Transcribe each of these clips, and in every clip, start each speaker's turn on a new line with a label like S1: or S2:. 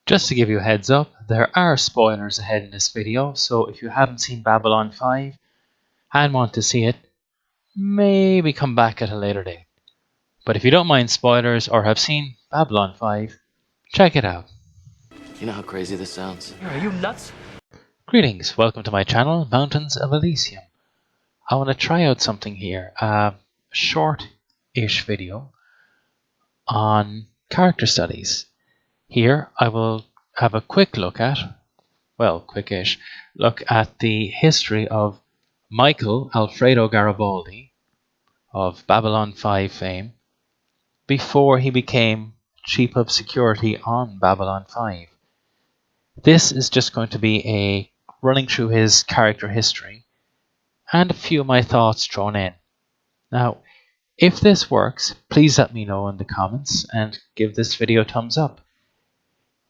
S1: Just to give you a heads up, there are spoilers ahead in this video, so if you haven't seen Babylon 5 and want to see it, maybe come back at a later date. But if you don't mind spoilers or have seen Babylon 5, check it out.
S2: You know how crazy this sounds?
S3: Are you nuts?
S1: Greetings, welcome to my channel, Mountains of Elysium. I want to try out something here, a short-ish video on character studies. Here I will have a quick look at, well, quickish, look at the history of Michael Alfredo Garibaldi of Babylon 5 fame before he became Chief of Security on Babylon 5. This is just going to be a running through his character history and a few of my thoughts thrown in. Now, if this works, please let me know in the comments and give this video a thumbs up.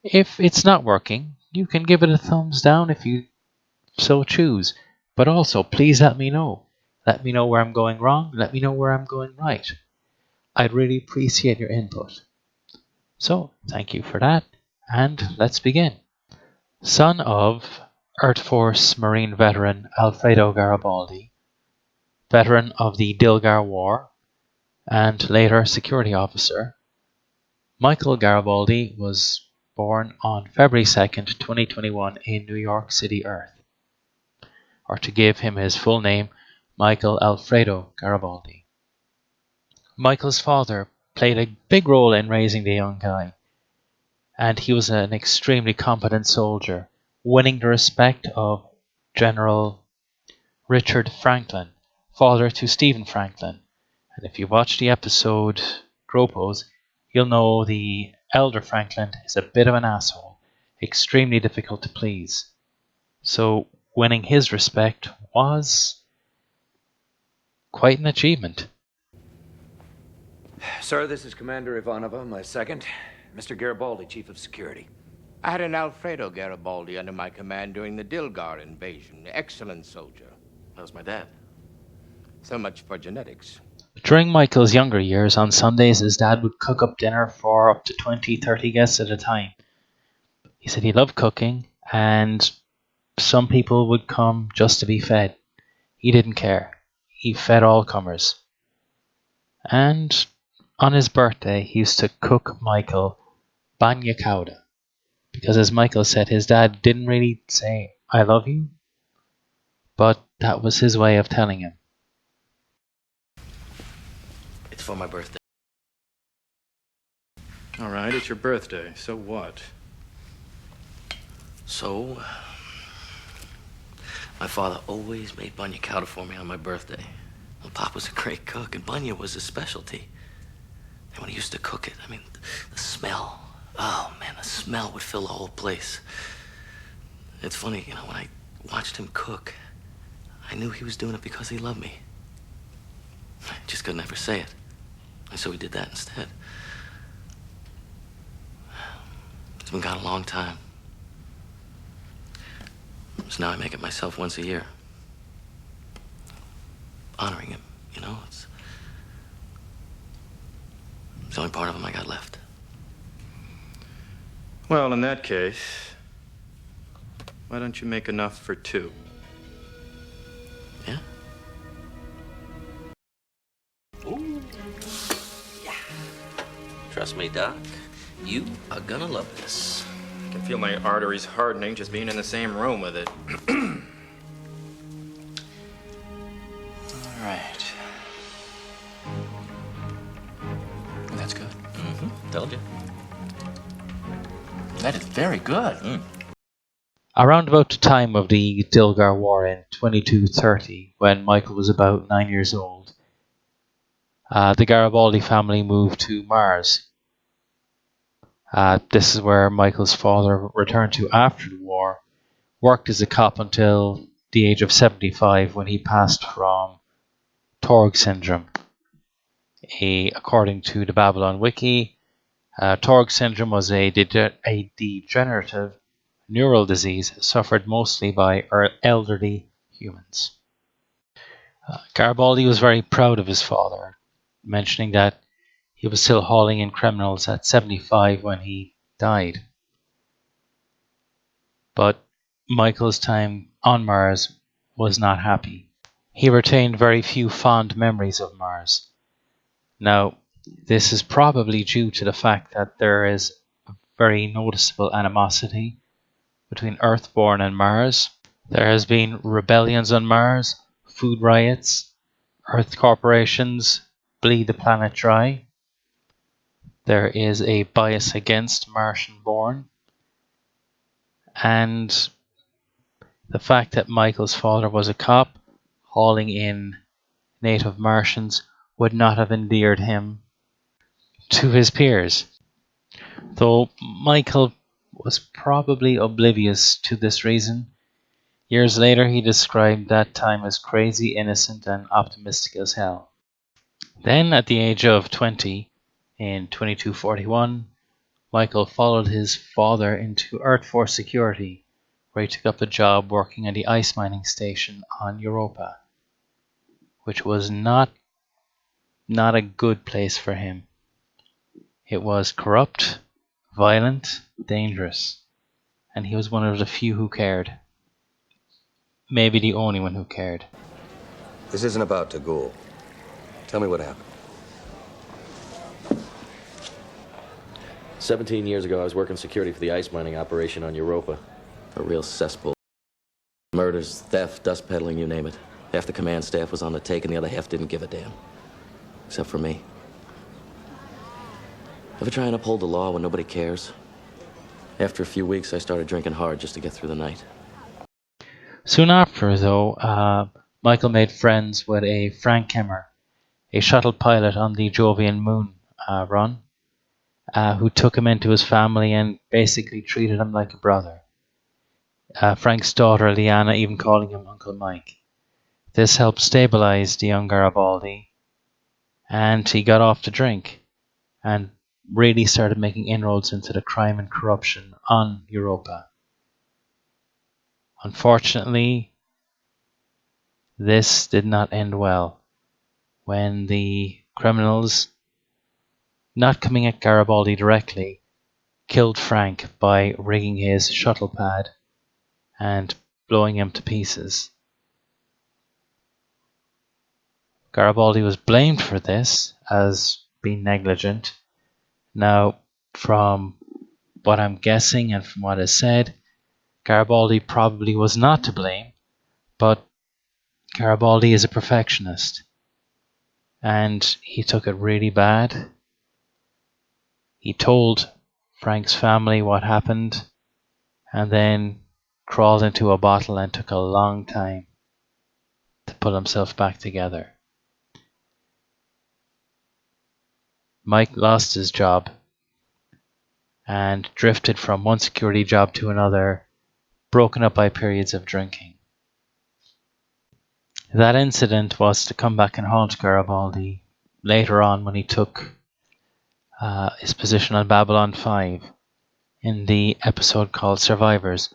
S1: If it's not working, you can give it a thumbs down if you so choose. But also, please let me know. Let me know where I'm going wrong. Let me know where I'm going right. I'd really appreciate your input. So, thank you for that, and let's begin. Son of Earth Force Marine veteran Alfredo Garibaldi, veteran of the Dilgar War, and later security officer, Michael Garibaldi was born on February 2nd, 2021 in New York City, Earth. Or to give him his full name, Michael Alfredo Garibaldi. Michael's father played a big role in raising the young guy, and he was an extremely competent soldier, winning the respect of General Richard Franklin, father to Stephen Franklin. And if you watch the episode Gropos, you'll know the elder Franklin is a bit of an asshole, extremely difficult to please. So winning his respect was quite an achievement.
S3: Sir, this is Commander Ivanova, my second. Mr. Garibaldi, Chief of Security.
S4: I had an Alfredo Garibaldi under my command during the Dilgar invasion. Excellent soldier.
S2: That was my dad.
S4: So much for genetics.
S1: During Michael's younger years, on Sundays, his dad would cook up dinner for up to 20, 30 guests at a time. He said he loved cooking, and some people would come just to be fed. He didn't care. He fed all comers. And on his birthday, he used to cook Michael banya cauda. Because as Michael said, his dad didn't really say, "I love you," but that was his way of telling him.
S2: It's for my birthday.
S5: All right, it's your birthday. So what?
S2: So, my father always made banya cauda for me on my birthday. Well, Pop was a great cook, and banya was his specialty. And when he used to cook it, I mean, the smell. Oh, man, the smell would fill the whole place. It's funny, you know, when I watched him cook, I knew he was doing it because he loved me. I just could never say it. And so he did that instead. It's been gone a long time. So now I make it myself once a year. Honoring him, you know, it's the only part of him I got left.
S5: Well, in that case, why don't you make enough for two?
S2: Yeah? Ooh. Yeah. Trust me, Doc. You are gonna love this.
S5: I can feel my arteries hardening just being in the same room with it. All right. Well, that's good.
S2: Mm-hmm. Told you.
S3: That is very good.
S1: Around about the time of the Dilgar War in 2230, when Michael was about 9 years old, the Garibaldi family moved to Mars. This is where Michael's father returned to after the war, worked as a cop until the age of 75 when he passed from Torg syndrome. According to the Babylon Wiki, Torg syndrome was a degenerative neural disease suffered mostly by elderly humans. Garibaldi was very proud of his father, mentioning that he was still hauling in criminals at 75 when he died. But Michael's time on Mars was not happy. He retained very few fond memories of Mars. Now, this is probably due to the fact that there is a very noticeable animosity between Earthborn and Mars. There has been rebellions on Mars, food riots, Earth corporations bleed the planet dry. There is a bias against Martian-born, and the fact that Michael's father was a cop hauling in native Martians would not have endeared him to his peers. Though Michael was probably oblivious to this reason, years later he described that time as crazy, innocent, and optimistic as hell. Then, at the age of 20, in 2241, Michael followed his father into Earth Force security, where he took up a job working at the ice mining station on Europa, which was not a good place for him. It was corrupt, violent, dangerous, and he was one of the few who cared. Maybe the only one who cared.
S6: This isn't about Tagul. Tell me what happened.
S7: 17 years ago, I was working security for the ice mining operation on Europa. A real cesspool. Murders, theft, dust peddling, you name it. Half the command staff was on the take and the other half didn't give a damn. Except for me. Ever try and uphold the law when nobody cares? After a few weeks, I started drinking hard just to get through the night.
S1: Soon after, though, Michael made friends with a Frank Kemmer, a shuttle pilot on the Jovian moon run, who took him into his family and basically treated him like a brother. Frank's daughter, Liana, even calling him Uncle Mike. This helped stabilize the young Garibaldi, and he got off the drink and really started making inroads into the crime and corruption on Europa. Unfortunately, this did not end well when the criminals, not coming at Garibaldi directly, killed Frank by rigging his shuttle pad and blowing him to pieces. Garibaldi was blamed for this as being negligent. Now, from what I'm guessing and from what is said, Garibaldi probably was not to blame, but Garibaldi is a perfectionist, and he took it really bad. He told Frank's family what happened, and then crawled into a bottle and took a long time to pull himself back together. Mike lost his job and drifted from one security job to another, broken up by periods of drinking. That incident was to come back and haunt Garibaldi later on when he took his position on Babylon 5 in the episode called Survivors,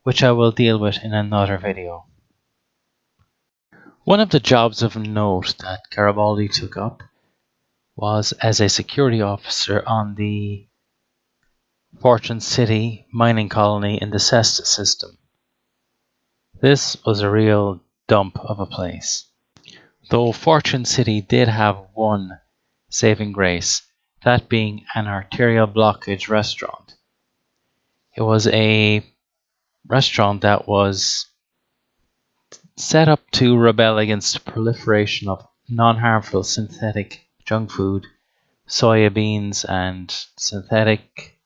S1: which I will deal with in another video. One of the jobs of note that Garibaldi took up was as a security officer on the Fortune City mining colony in the Cesta system. This was a real dump of a place. Though Fortune City did have one saving grace, that being an arterial blockage restaurant. It was a restaurant that was set up to rebel against the proliferation of non-harmful synthetic junk food, soya beans, and synthetic,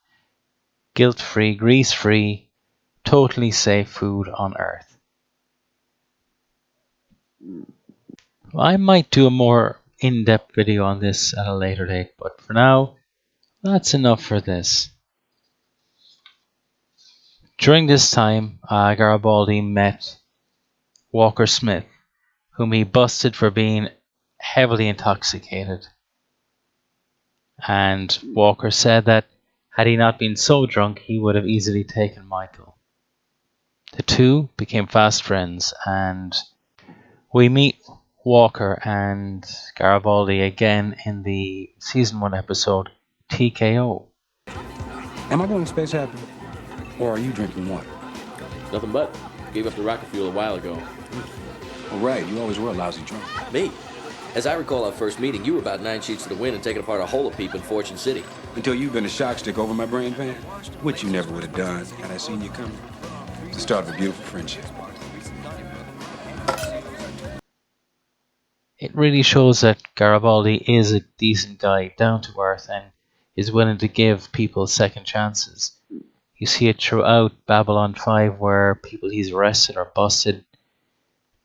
S1: guilt-free, grease-free, totally safe food on Earth. I might do a more in-depth video on this at a later date, but for now, that's enough for this. During this time, Garibaldi met Walker Smith, whom he busted for being heavily intoxicated. And Walker said that had he not been so drunk, he would have easily taken Michael. The two became fast friends, and we meet Walker and Garibaldi again in the season 1 episode TKO.
S8: Am I going to space happy, or are you drinking water?
S7: Nothing but. Gave up the rocket fuel a while ago.
S8: All right, you always were a lousy drunk.
S7: Me? As I recall our first meeting, you were about 9 sheets to the wind and taking apart a hole of peep in Fortune City.
S8: Until you've been a shock stick over my brain pan, which you never would have done had I seen you coming. It's the start of a beautiful friendship.
S1: It really shows that Garibaldi is a decent guy, down to earth, and is willing to give people second chances. You see it throughout Babylon 5, where people he's arrested or busted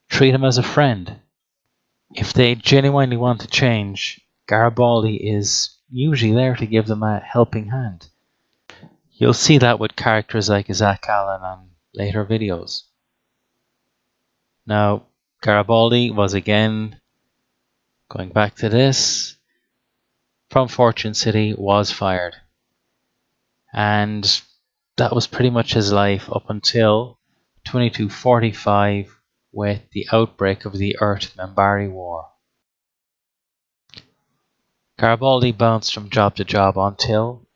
S1: treat him as a friend. If they genuinely want to change, Garibaldi is usually there to give them a helping hand. You'll see that with characters like Zach Allen on later videos. Now, Garibaldi was again, going back to this, from Fortune City, was fired. And that was pretty much his life up until 2245 with the outbreak of the Earth-Membari War. Garibaldi bounced from job to job until,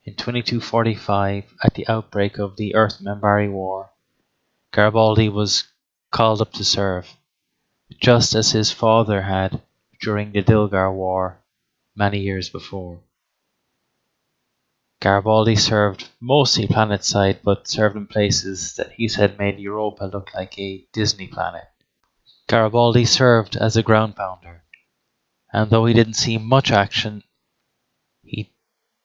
S1: in 2245, at the outbreak of the Earth-Membari War, Garibaldi was called up to serve, just as his father had during the Dilgar War many years before. Garibaldi served mostly planetside, but served in places that he said made Europa look like a Disney planet. Garibaldi served as a ground pounder, and though he didn't see much action,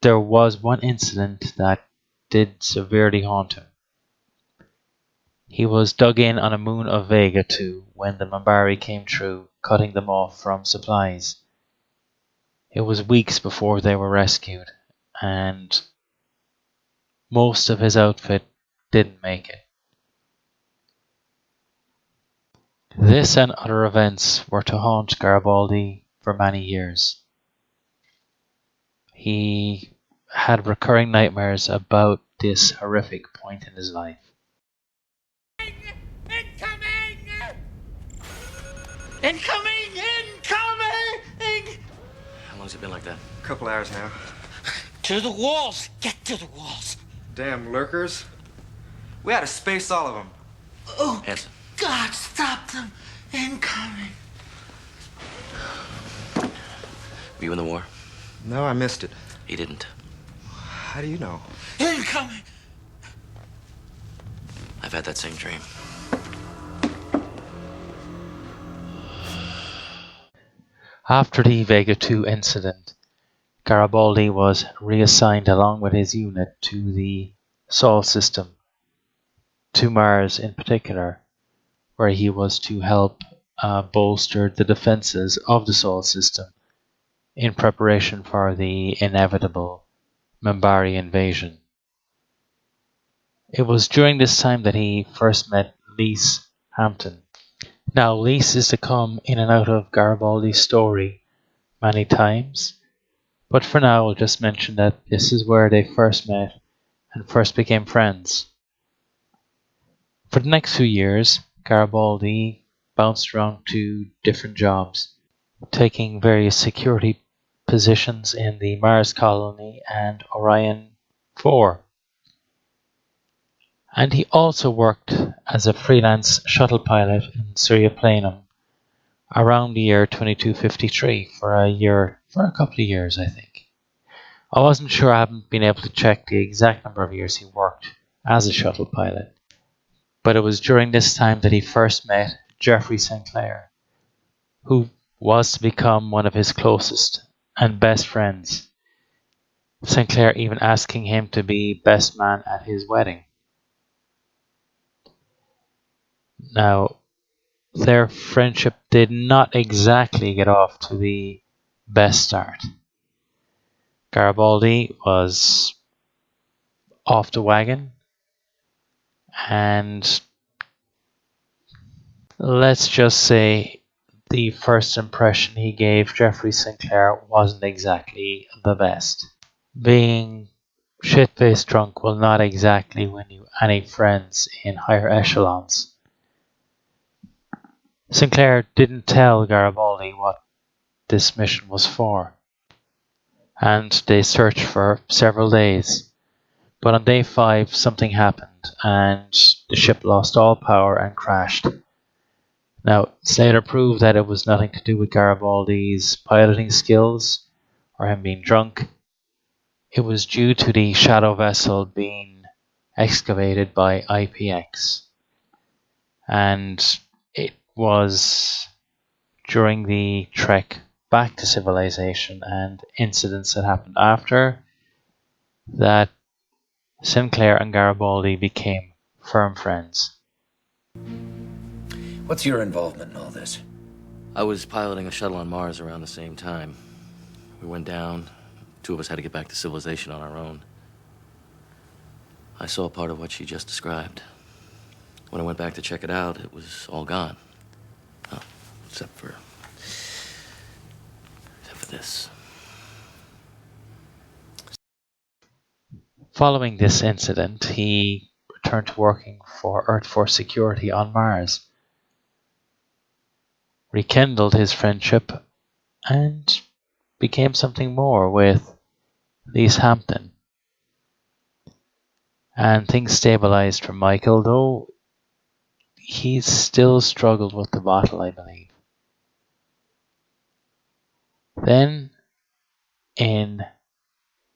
S1: there was one incident that did severely haunt him. He was dug in on a moon of Vega 2 when the Membari came through, cutting them off from supplies. It was weeks before they were rescued, and most of his outfit didn't make it. This and other events were to haunt Garibaldi for many years. He had recurring nightmares about this horrific point in his life.
S2: Incoming! How long's it been like that?
S5: Couple hours now.
S2: To the walls! Get to the walls!
S5: Damn lurkers. We had to space all of them.
S2: Oh, Hanson. God, stop them! Incoming! Were you in the war?
S5: No, I missed it.
S2: He didn't.
S5: How do you know?
S2: Incoming! I've had that same dream.
S1: After the Vega 2 incident, Garibaldi was reassigned along with his unit to the Sol system, to Mars in particular, where he was to help bolster the defenses of the Sol system in preparation for the inevitable Membari invasion. It was during this time that he first met Lise Hampton. Now, Lise is to come in and out of Garibaldi's story many times, but for now I'll just mention that this is where they first met and first became friends. For the next few years, Garibaldi bounced around to different jobs, taking various security positions in the Mars colony and Orion 4. And he also worked as a freelance shuttle pilot in Sirius around the year 2253 for a couple of years, I think. I wasn't sure, I haven't been able to check the exact number of years he worked as a shuttle pilot, but it was during this time that he first met Jeffrey Sinclair, who was to become one of his closest and best friends. Sinclair even asking him to be best man at his wedding. Now, their friendship did not exactly get off to the best start. Garibaldi was off the wagon, and let's just say the first impression he gave Jeffrey Sinclair wasn't exactly the best. Being shit-faced drunk will not exactly win you any friends in higher echelons. Sinclair didn't tell Garibaldi what this mission was for, and they searched for several days, But on day 5, something happened, and the ship lost all power and crashed. Now, it's later proved that it was nothing to do with Garibaldi's piloting skills or him being drunk. It was due to the shadow vessel being excavated by IPX. And it was during the trek back to civilization and incidents that happened after that Sinclair and Garibaldi became firm friends.
S3: What's your involvement in all this?
S2: I was piloting a shuttle on Mars around the same time. We went down. 2 of us had to get back to civilization on our own. I saw part of what she just described. When I went back to check it out, it was all gone. Oh, except for this.
S1: Following this incident, he returned to working for Earth Force Security on Mars, rekindled his friendship, and became something more with Lise Hampton. And things stabilized for Michael, though he still struggled with the bottle, I believe. Then, in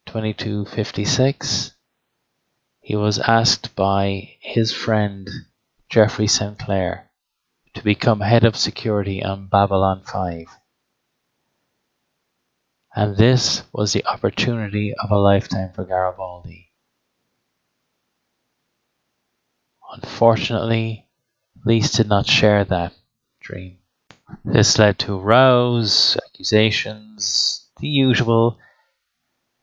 S1: 2256, he was asked by his friend Jeffrey Sinclair to become head of security on Babylon 5. And this was the opportunity of a lifetime for Garibaldi. Unfortunately, Lise did not share that dream. This led to rows, accusations, the usual,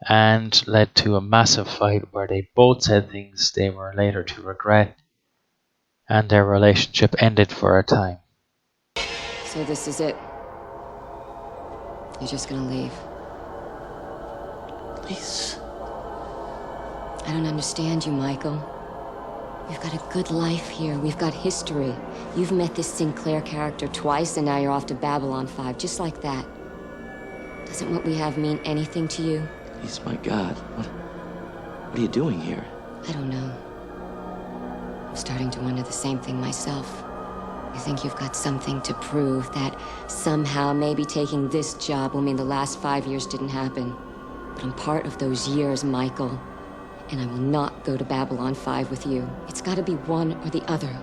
S1: and led to a massive fight where they both said things they were later to regret, and their relationship ended for a time.
S9: So this is it. You're just gonna leave.
S2: Please.
S9: I don't understand you, Michael. We've got a good life here. We've got history. You've met this Sinclair character twice, and now you're off to Babylon 5, just like that. Doesn't what we have mean anything to you?
S2: Please, my God. What are you doing here?
S9: I don't know. I'm starting to wonder the same thing myself. You think you've got something to prove, that somehow maybe taking this job will mean the last 5 years didn't happen. But I'm part of those years, Michael. And I will not go to Babylon 5 with you. It's gotta be one or the other.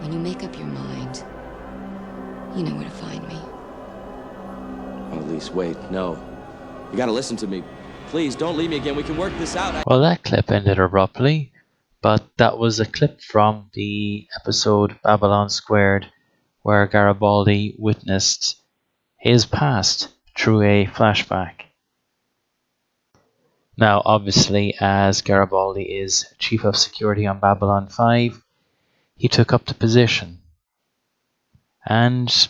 S9: When you make up your mind, you know where to find me.
S7: Oh, Lise, wait, no. You gotta listen to me. Please, don't leave me again. We can work this out.
S1: Well, that clip ended abruptly, but that was a clip from the episode Babylon Squared, where Garibaldi witnessed his past through a flashback. Now, obviously, as Garibaldi is Chief of Security on Babylon 5, he took up the position. And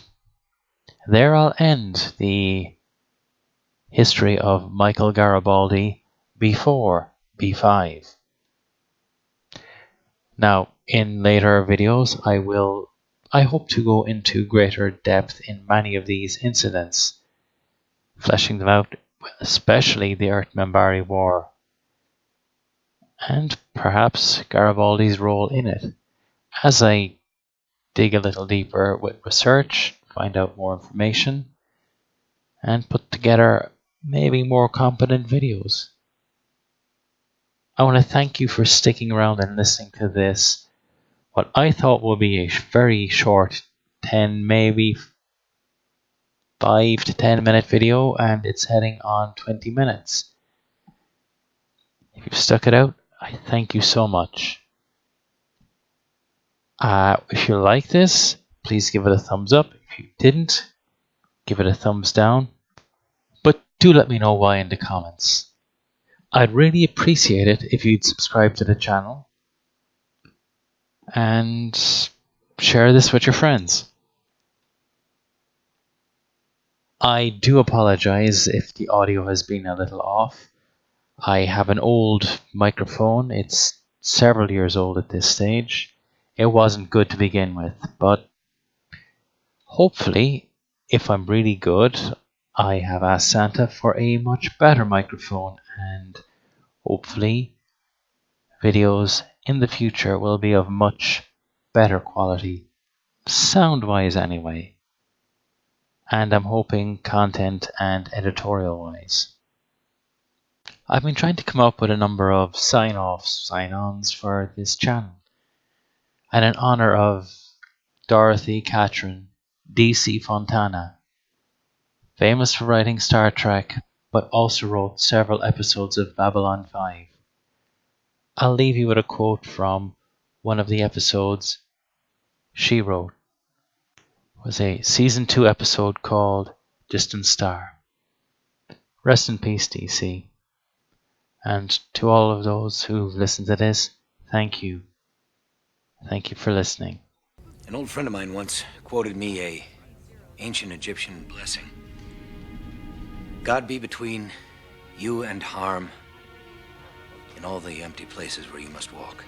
S1: there I'll end the history of Michael Garibaldi before B5. Now, in later videos, I hope to go into greater depth in many of these incidents, fleshing them out, especially the Earth-Membari War, and perhaps Garibaldi's role in it, as I dig a little deeper with research, find out more information, and put together maybe more competent videos. I want to thank you for sticking around and listening to this, what I thought would be a very short 10, maybe 5 to 10 minute video, and it's heading on 20 minutes. If you've stuck it out, I thank you so much. If you like this, please give it a thumbs up. If you didn't, give it a thumbs down. But do let me know why in the comments. I'd really appreciate it if you'd subscribe to the channel and share this with your friends. I do apologize if the audio has been a little off. I have an old microphone. It's several years old at this stage. It wasn't good to begin with, but hopefully, if I'm really good, I have asked Santa for a much better microphone, and hopefully videos in the future will be of much better quality, sound-wise anyway, and I'm hoping content and editorial-wise. I've been trying to come up with a number of sign-offs, sign-ons for this channel, and in honor of Dorothy Catherine D.C. Fontana, famous for writing Star Trek, but also wrote several episodes of Babylon 5. I'll leave you with a quote from one of the episodes she wrote. It was a season 2 episode called Distant Star. Rest in peace, DC. And to all of those who've listened to this, thank you. Thank you for listening.
S3: An old friend of mine once quoted me a ancient Egyptian blessing. God be between you and harm in all the empty places where you must walk.